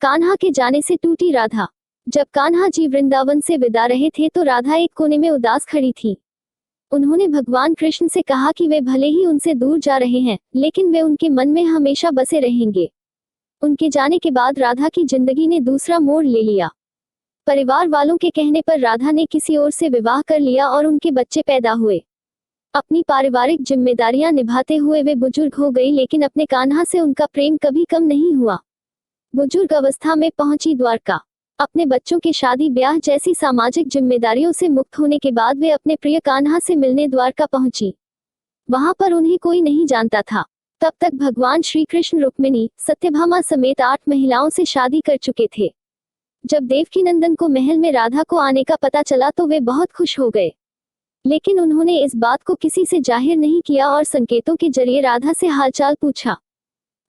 कान्हा के जाने से टूटी राधा। जब कान्हा जी वृंदावन से विदा रहे थे तो राधा एक कोने में उदास खड़ी थी। उन्होंने भगवान कृष्ण से कहा कि वे भले ही उनसे दूर जा रहे हैं, लेकिन वे उनके मन में हमेशा बसे रहेंगे। उनके जाने के बाद राधा की जिंदगी ने दूसरा मोड़ ले लिया। परिवार वालों के कहने पर राधा ने किसी और से विवाह कर लिया और उनके बच्चे पैदा हुए। अपनी पारिवारिक जिम्मेदारियां निभाते हुए वे बुजुर्ग हो गई, लेकिन अपने कान्हा से उनका प्रेम कभी कम नहीं हुआ। बुजुर्ग अवस्था में पहुंची द्वारका। अपने बच्चों के शादी ब्याह जैसी सामाजिक जिम्मेदारियों से मुक्त होने के बाद वे अपने प्रिय कान्हा से मिलने द्वारका पहुंची। वहां पर उन्हें कोई नहीं जानता था। तब तक भगवान श्री कृष्ण रुक्मिणी, सत्यभामा समेत 8 महिलाओं से शादी कर चुके थे। जब देवकीनंदन को महल में राधा को आने का पता चला तो वे बहुत खुश हो गए, लेकिन उन्होंने इस बात को किसी से जाहिर नहीं किया और संकेतों के जरिए राधा से हालचाल पूछा।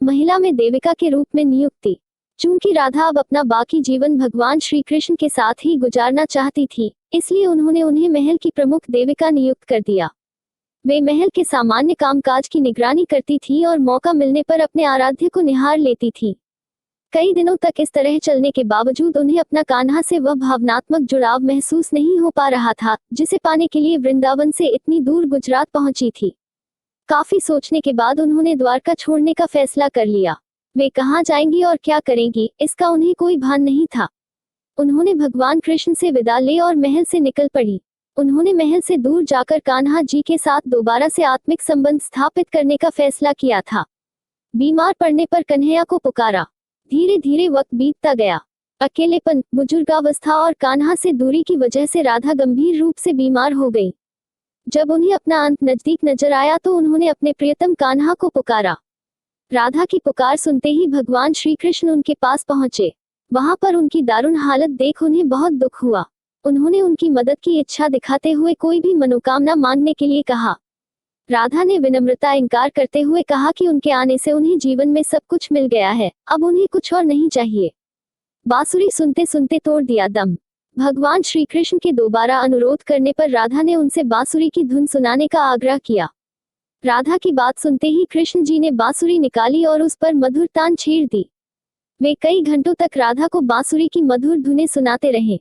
महिला में देविका के रूप में नियुक्ति। चूंकि राधा अब अपना बाकी जीवन भगवान श्री कृष्ण के साथ ही गुजारना चाहती थी, इसलिए उन्होंने उन्हें महल की प्रमुख देविका नियुक्त कर दिया। वे महल के सामान्य कामकाज की निगरानी करती थी और मौका मिलने पर अपने आराध्य को निहार लेती थी। कई दिनों तक इस तरह चलने के बावजूद उन्हें अपना कान्हा से वह भावनात्मक जुड़ाव महसूस नहीं हो पा रहा था, जिसे पाने के लिए वृंदावन से इतनी दूर गुजरात पहुंची थी। काफी सोचने के बाद उन्होंने द्वारका छोड़ने का फैसला कर लिया। वे कहाँ जाएंगी और क्या करेंगी, इसका उन्हें कोई भान नहीं था। उन्होंने भगवान कृष्ण से विदा ले और महल से निकल पड़ी। उन्होंने महल से दूर जाकर कान्हा जी के साथ दोबारा से आत्मिक संबंध स्थापित करने का फैसला किया था। बीमार पड़ने पर कन्हैया को पुकारा। धीरे धीरे वक्त बीतता गया। अकेलेपन, बुजुर्गावस्था और कान्हा से दूरी की वजह से राधा गंभीर रूप से बीमार हो गई। जब उन्हें अपना अंत नजदीक नजर आया तो उन्होंने अपने प्रियतम कान्हा को पुकारा। राधा की पुकार सुनते ही भगवान श्री कृष्ण उनके पास पहुंचे। वहां पर उनकी दारुण हालत देख उन्हें बहुत दुख हुआ। उन्होंने उनकी मदद की इच्छा दिखाते हुए कोई भी मनोकामना मांगने के लिए कहा। राधा ने विनम्रता इंकार करते हुए कहा कि उनके आने से उन्हें जीवन में सब कुछ मिल गया है, अब उन्हें कुछ और नहीं चाहिए। बांसुरी सुनते सुनते तोड़ दिया दम। भगवान श्री कृष्ण के दोबारा अनुरोध करने पर राधा ने उनसे बांसुरी की धुन सुनाने का आग्रह किया। राधा की बात सुनते ही कृष्ण जी ने बांसुरी निकाली और उस पर मधुर तान छेड़ दी। वे कई घंटों तक राधा को बांसुरी की मधुर धुनें सुनाते रहे।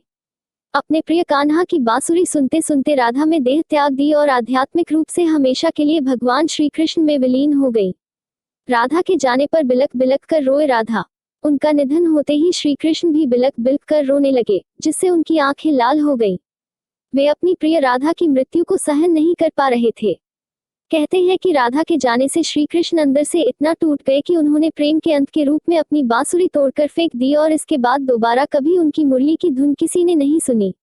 अपने प्रिय कान्हा की बांसुरी सुनते सुनते राधा में देह त्याग दी और आध्यात्मिक रूप से हमेशा के लिए भगवान श्री कृष्ण में विलीन हो गई। राधा के जाने पर बिलक बिलक कर रोए राधा। उनका निधन होते ही श्री कृष्ण भी बिलक बिलक कर रोने लगे, जिससे उनकी आंखें लाल हो गई। वे अपनी प्रिय राधा की मृत्यु को सहन नहीं कर पा रहे थे। कहते हैं कि राधा के जाने से श्री कृष्ण अंदर से इतना टूट गए कि उन्होंने प्रेम के अंत के रूप में अपनी बांसुरी तोड़कर फेंक दी और इसके बाद दोबारा कभी उनकी मुरली की धुन किसी ने नहीं सुनी।